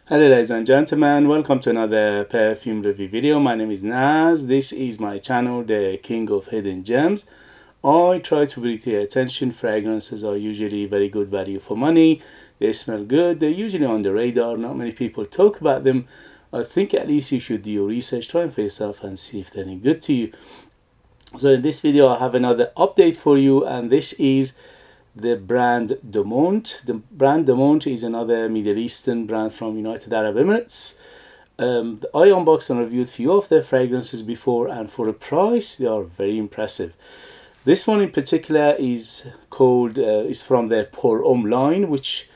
Hello ladies and gentlemen, welcome to another perfume review video. My name is Naz. This is my channel, the King of Hidden Gems. I try to bring to your attention fragrances are usually very good value for money. They smell good, they're usually on the radar, not many people talk about them. I think at least you should do your research, try them for yourself and see if they're any good to you. So in this video I have another update for you, and this is the brand Dumont. The brand Dumont is another Middle Eastern brand from United Arab Emirates. I unboxed and reviewed a few of their fragrances before, and for a price they are very impressive. This one in particular is called is from their Perfume line, which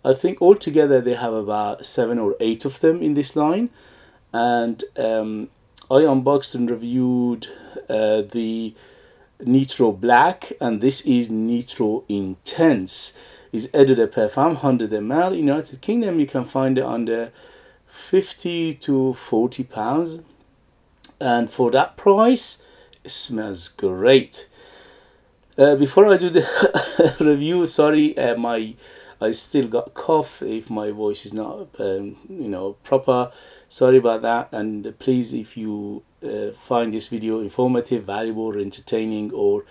I think altogether they have about 7 or 8 of them in this line. And I unboxed and reviewed the Nitro Black, and this is Nitro Intense. Is Eau de Perfume 100ml. In United Kingdom you can find it under 50 to 40 pounds, and for that price it smells great. Before I do the review, sorry, I still got cough. If my voice is not proper, sorry about that. And please, if you find this video informative, valuable, or entertaining, or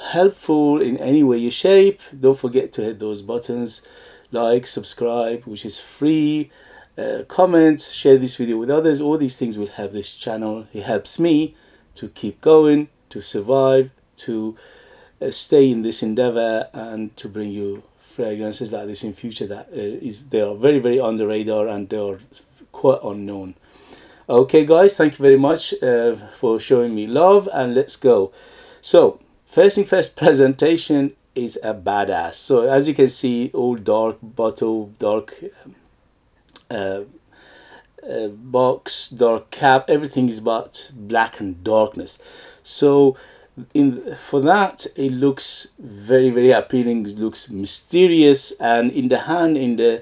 helpful in any way or shape, don't forget to hit those buttons, like, subscribe, which is free, comment, share this video with others. All these things will help this channel. It helps me to keep going, to survive, to stay in this endeavor, and to bring you fragrances like this in future that they are very, very on the radar and they are quite unknown. Okay guys, thank you very much for showing me love, and let's go. So first thing first, presentation is a badass. So as you can see, all dark bottle, dark box, dark cap, everything is about black and darkness. So for that it looks very, very appealing. It looks mysterious, and in the hand, in the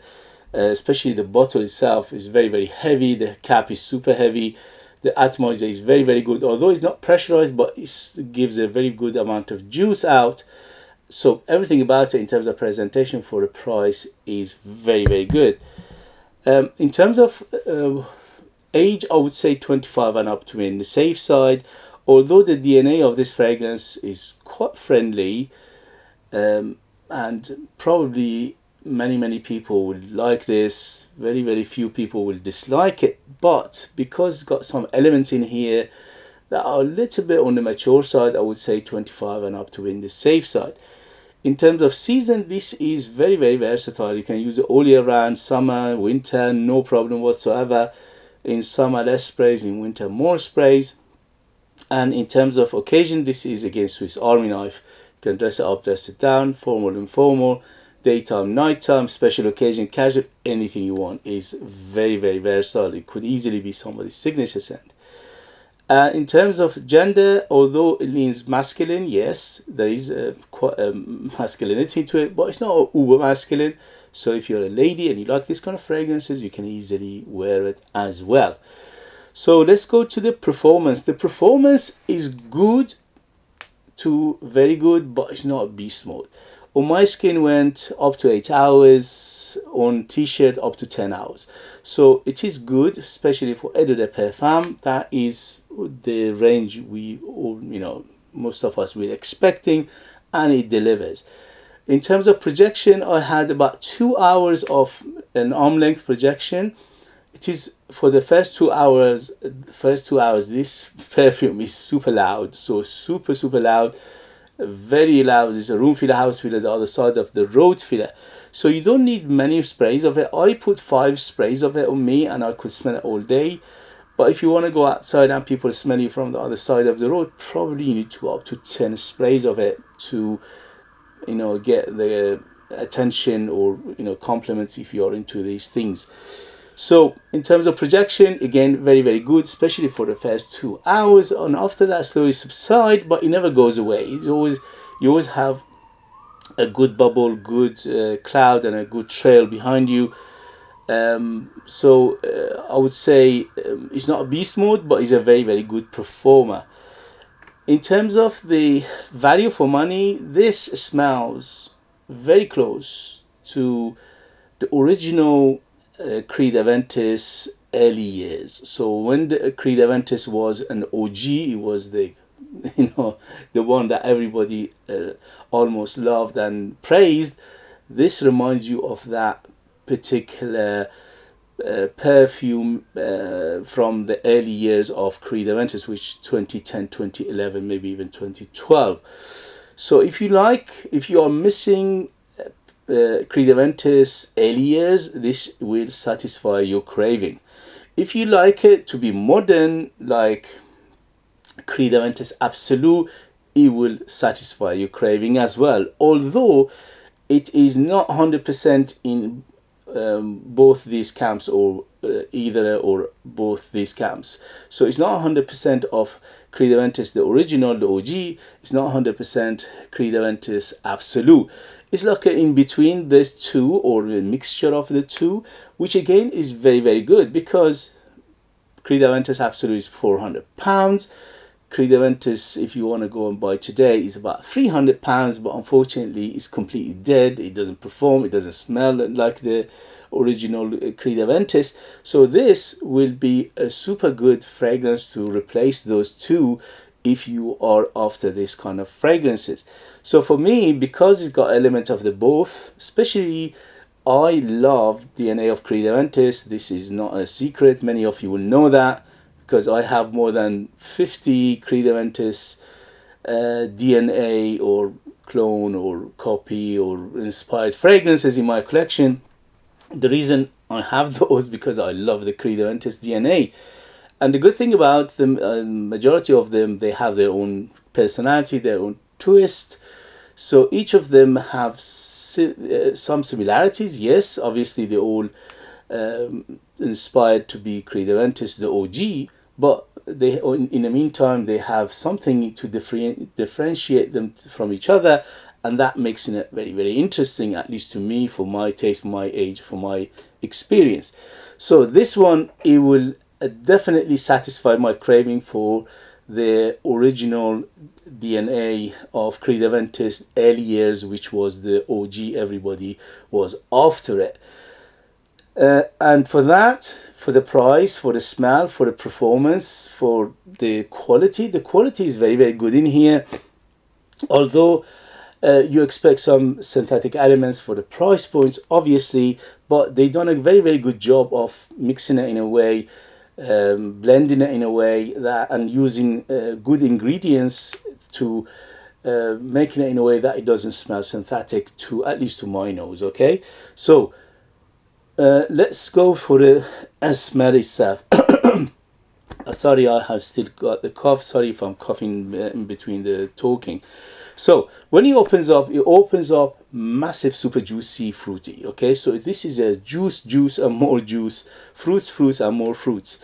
especially the bottle itself is very, very heavy. The cap is super heavy. The atomizer is very, very good, although it's not pressurized, but it gives a very good amount of juice out. So everything about it in terms of presentation for the price is very, very good. In terms of age, I would say 25 and up to be in the safe side, although the DNA of this fragrance is quite friendly, and probably many people will like this. Very, very few people will dislike it, but because it's got some elements in here that are a little bit on the mature side, I would say 25 and up to in the safe side. In terms of season, this is very, very versatile. You can use it all year round, summer, winter, no problem whatsoever. In summer less sprays, in winter more sprays. And in terms of occasion, this is again Swiss Army knife. You can dress it up, dress it down, formal, informal, daytime, nighttime, special occasion, casual, anything you want. Is very, very versatile. It could easily be somebody's signature scent. In terms of gender, although it leans masculine, yes, there is quite a masculinity to it, but it's not uber masculine. So if you're a lady and you like this kind of fragrances, you can easily wear it as well. So let's go to the performance. The performance is good to very good, but it's not beast mode. On my skin went up to 8 hours, on t-shirt up to 10 hours. So it is good, especially for Eau de Perfume. That is the range we all, most of us were expecting, and it delivers. In terms of projection, I had about 2 hours of an arm length projection. It is for the first 2 hours. This perfume is super loud, so super loud, very loud. There's a room filler, house filler, the other side of the road filler. So you don't need many sprays of it. I put 5 sprays of it on me, and I could smell it all day. But if you want to go outside and people smell you from the other side of the road, probably you need to go up to 10 sprays of it to, get the attention or compliments if you're into these things. So in terms of projection, again, very, very good, especially for the first 2 hours, and after that slowly subside, but it never goes away. You always have a good bubble, good cloud, and a good trail behind you. So I would say it's not a beast mode, but it's a very, very good performer. In terms of the value for money, this smells very close to the original Creed Aventus early years. So when the Creed Aventus was an OG, it was the the one that everybody almost loved and praised. This reminds you of that particular perfume from the early years of Creed Aventus, which 2010, 2011, maybe even 2012. So if you are missing Creed Aventus early years, this will satisfy your craving. If you like it to be modern, like Creed Aventus Absolute, it will satisfy your craving as well. Although it is not 100% in both these camps, or either or both these camps. So it's not 100% of Creed Aventus the original, the OG. It's not 100% Creed Aventus Absolute. It's like in between these two, or a mixture of the two, which again is very, very good, because Creed Aventus Absolute is £400. Creed Aventus, if you want to go and buy today, is about £300, but unfortunately it's completely dead. It doesn't perform, it doesn't smell like the original Creed Aventus. So this will be a super good fragrance to replace those two if you are after this kind of fragrances. So for me, because it's got element of the both, especially I love DNA of Creed Aventus. This is not a secret, many of you will know that, because I have more than 50 Creed Aventus DNA or clone or copy or inspired fragrances in my collection. The reason I have those because I love the Creed Aventus DNA. And the good thing about them, majority of them, they have their own personality, their own twist. So each of them have some similarities. Yes, obviously they're all inspired to be Creed Aventus, the OG, but they, in the meantime, they have something to differentiate them from each other, and that makes it very, very interesting, at least to me, for my taste, my age, for my experience. So this one, it will definitely satisfy my craving for the original DNA of Creed Aventus early years, which was the OG. Everybody was after it. And for that, for the price, for the smell, for the performance, for the quality is very, very good in here. Although you expect some synthetic elements for the price points, obviously, but they done a very, very good job of mixing it in a way, blending it in a way that, and using good ingredients to making it in a way that it doesn't smell synthetic, to at least to my nose. Okay, so let's go for the smell itself. Sorry, I have still got the cough. Sorry if I'm coughing in between the talking. So when it opens up massive, super juicy, fruity. Okay, so this is a juice and more juice, fruits and more fruits.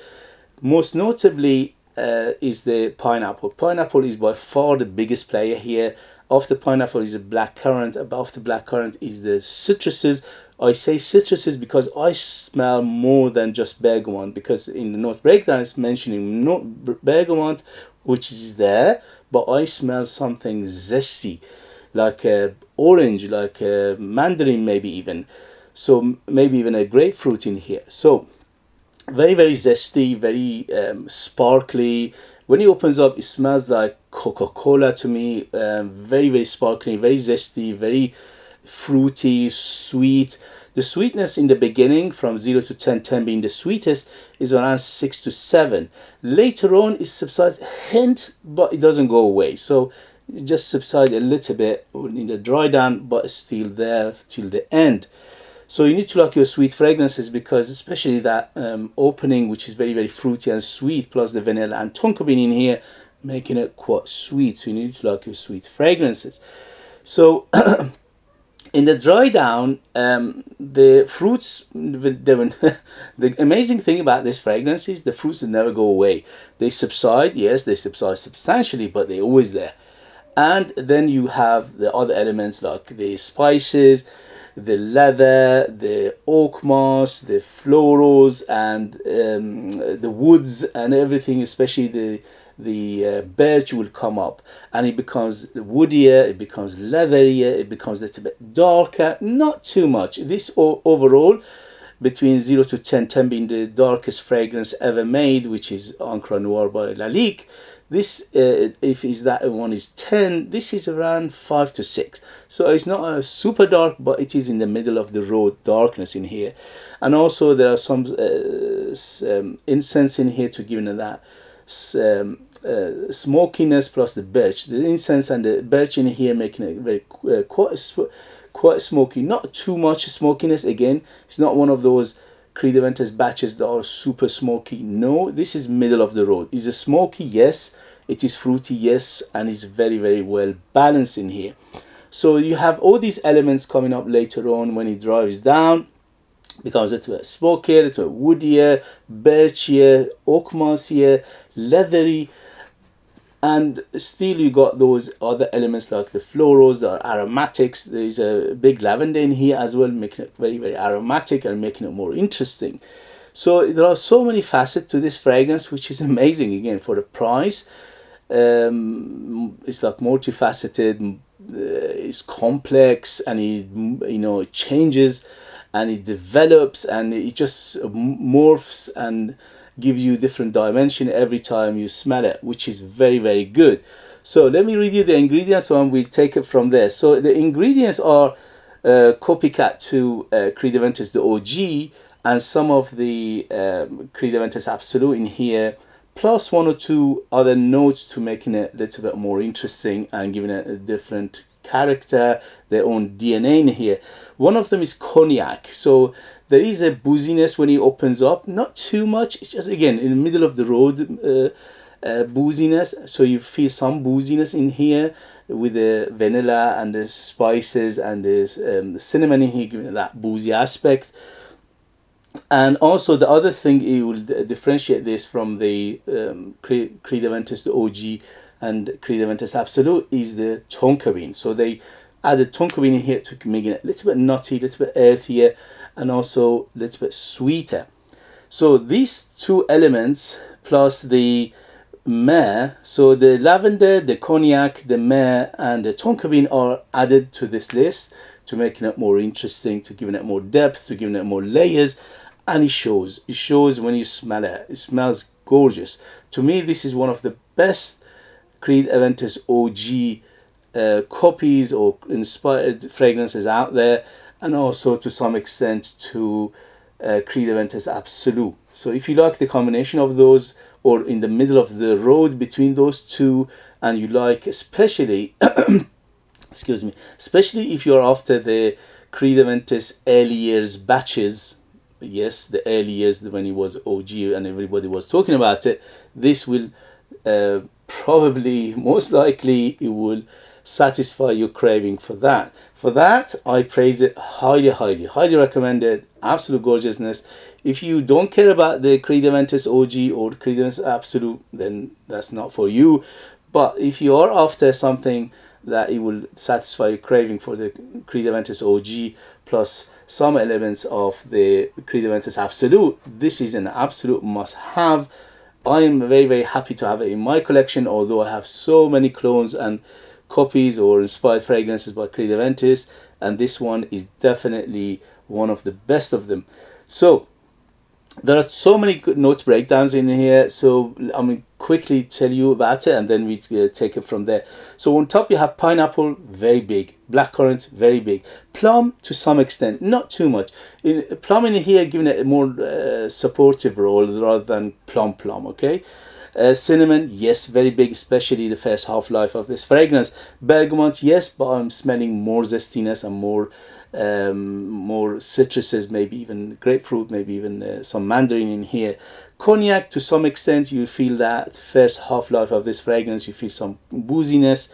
Most notably is the pineapple. Pineapple is by far the biggest player here. After pineapple is the blackcurrant. Above the blackcurrant is the citruses. I say citruses because I smell more than just bergamot, because in the note breakdown it's mentioning bergamot, which is there, but I smell something zesty, like orange, like mandarin, maybe even. So maybe even a grapefruit in here. So very, very zesty, very sparkly. When it opens up, it smells like Coca-Cola to me. Very, very sparkly, very zesty, very fruity, sweet. The sweetness in the beginning, from 0 to 10, 10 being the sweetest, is around 6 to 7. Later on, it subsides a hint, but it doesn't go away. So it just subsides a little bit in the dry down, but it's still there till the end. So you need to like your sweet fragrances, because especially that opening, which is very, very fruity and sweet, plus the vanilla and tonka bean in here, making it quite sweet. So you need to like your sweet fragrances. So in the dry down, the fruits, the amazing thing about this fragrance is the fruits never go away. They subside, yes, they subside substantially, but they're always there. And then you have the other elements like the spices, the leather, the oak moss, the florals, and the woods and everything, especially the birch will come up, and it becomes woodier, it becomes leatherier, it becomes a little bit darker, not too much. This overall between 0 to 10, 10 being the darkest fragrance ever made, which is Encre Noir by Lalique. This, if is that one is 10, this is around 5 to 6. So it's not a super dark, but it is in the middle of the road darkness in here. And also there are some incense in here to give it that smokiness plus the birch. The incense and the birch in here making it very quite smoky. Not too much smokiness. Again, it's not one of those Creed Aventus batches that are super smoky. No, this is middle of the road. Is it smoky? Yes. It is fruity? Yes. And it's very, very well balanced in here. So you have all these elements coming up later on when it drives down. Becomes a little bit smokier, a little bit woodier, birchier, oak mossier, leathery, and still you got those other elements like the florals, the aromatics. There's a big lavender in here as well, making it very, very aromatic and making it more interesting. So there are so many facets to this fragrance, which is amazing. Again, for the price, it's like multifaceted, it's complex, and it changes and it develops and it just morphs and gives you different dimension every time you smell it, which is very, very good. So let me read you the ingredients and we'll take it from there. So the ingredients are copycat to Creed Aventus the OG and some of the Creed Aventus Absolute in here, plus one or two other notes to making it a little bit more interesting and giving it a different character, their own DNA in here. One of them is cognac. So there is a booziness when it opens up, not too much. It's just, again, in the middle of the road booziness. So you feel some booziness in here with the vanilla and the spices and the cinnamon in here, giving it that boozy aspect. And also the other thing it will differentiate this from the Creed Aventus the OG and Creed Aventus Absolute is the tonka bean. So they added tonka bean in here to make it a little bit nutty, a little bit earthier, and also a little bit sweeter. So these two elements plus the myrrh, so the lavender, the cognac, the myrrh, and the tonka bean are added to this list to making it more interesting, to giving it more depth, to giving it more layers, and it shows. It shows when you smell it. It smells gorgeous. To me, this is one of the best Creed Aventus OG copies or inspired fragrances out there, and also to some extent to Creed Aventus Absolute. So if you like the combination of those, or in the middle of the road between those two, and you like especially excuse me, especially if you're after the Creed Aventus early years batches, yes, the early years when it was OG and everybody was talking about it, this will probably, most likely, it will satisfy your craving for that. For that, I praise it highly, highly, highly recommended. Absolute gorgeousness. If you don't care about the Creed Aventus OG or Creed Aventus Absolute, then that's not for you. But if you are after something that it will satisfy your craving for the Creed Aventus OG plus some elements of the Creed Aventus Absolute, this is an absolute must-have. I am very, very happy to have it in my collection, although I have so many clones and copies or inspired fragrances by Creed Aventus, and this one is definitely one of the best of them. So there are so many good note breakdowns in here, so I'm going to quickly tell you about it and then we take it from there. So on top you have pineapple, very big. Blackcurrant, very big. Plum to some extent, not too much. Plum in here giving it a more supportive role rather than plum, okay? Cinnamon, yes, very big, especially the first half-life of this fragrance. Bergamot, yes, but I'm smelling more zestiness and more citruses, maybe even grapefruit, maybe even some mandarin in here. Cognac, to some extent, you feel that first half-life of this fragrance, you feel some booziness.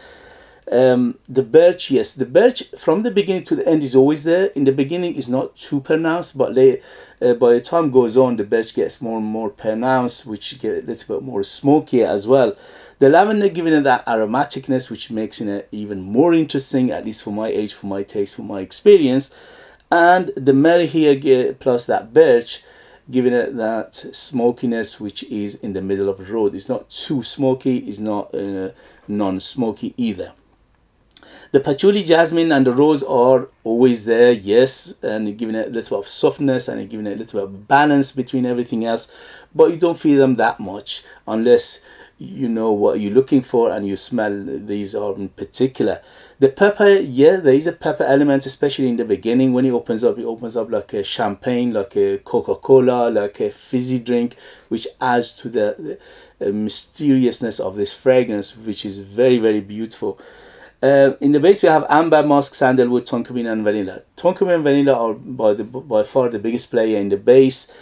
The birch, yes, the birch from the beginning to the end is always there. In the beginning is not too pronounced, but by the time goes on, the birch gets more and more pronounced, which get a little bit more smokier as well. The lavender giving it that aromaticness, which makes it even more interesting, at least for my age, for my taste, for my experience. And the myrrh here plus that birch giving it that smokiness, which is in the middle of the road. It's not too smoky, it's not non-smoky either. The patchouli, jasmine, and the rose are always there, yes, and giving it a little bit of softness and giving it a little bit of balance between everything else. But you don't feel them that much unless you know what you're looking for and you smell these are in particular. The pepper, yeah, there is a pepper element, especially in the beginning. When it opens up like a champagne, like a Coca-Cola, like a fizzy drink, which adds to the mysteriousness of this fragrance, which is very, very beautiful. In the base, we have amber, musk, sandalwood, tonka bean, and vanilla. Tonka bean and vanilla are by far the biggest player in the base,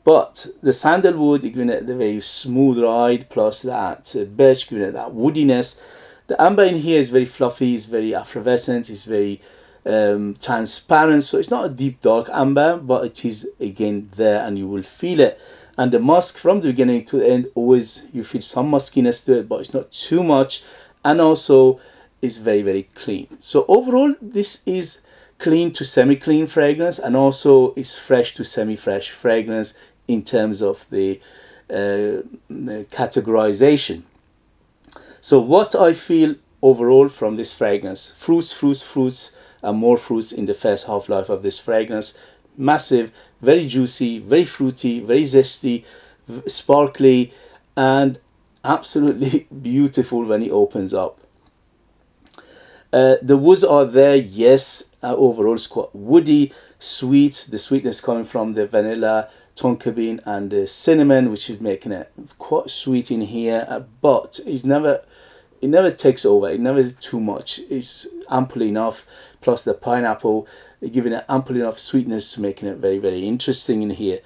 but the sandalwood, giving it the very smooth ride, plus that birch, giving it that woodiness. The amber in here is very fluffy, it's very effervescent, it's very transparent, so it's not a deep dark amber, but it is again there and you will feel it. And the musk, from the beginning to the end, always you feel some muskiness to it, but it's not too much, and also is very, very clean. So overall, this is clean to semi-clean fragrance, and also is fresh to semi-fresh fragrance in terms of the categorization. So what I feel overall from this fragrance: fruits, fruits, fruits, and more fruits in the first half-life of this fragrance. Massive, very juicy, very fruity, very zesty, sparkly, and absolutely beautiful when it opens up. The woods are there, yes. Overall, it's quite woody, sweet. The sweetness coming from the vanilla, tonka bean, and the cinnamon, which is making it quite sweet in here. But it never takes over. It never is too much. It's ample enough. Plus the pineapple, giving it ample enough sweetness to making it very, very interesting in here.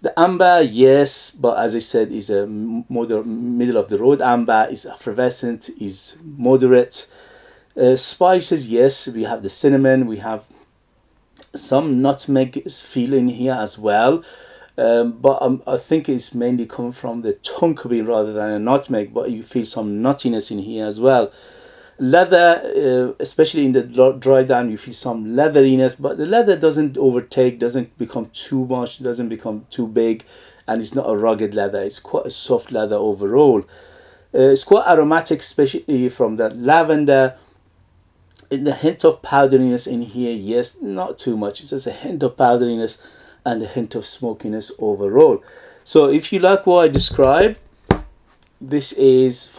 The amber, yes, but as I said, is a middle of the road amber. Is effervescent, is moderate. Spices, yes, we have the cinnamon, we have some nutmeg feel in here as well, but I think it's mainly coming from the tonka bean rather than a nutmeg, but you feel some nuttiness in here as well. Leather, especially in the dry down, you feel some leatheriness, but the leather doesn't overtake, doesn't become too much, doesn't become too big, and it's not a rugged leather. It's quite a soft leather overall. It's quite aromatic, especially from the lavender. The hint of powderiness in here, yes, not too much. It's just a hint of powderiness and a hint of smokiness overall. So if you like what I described, this is for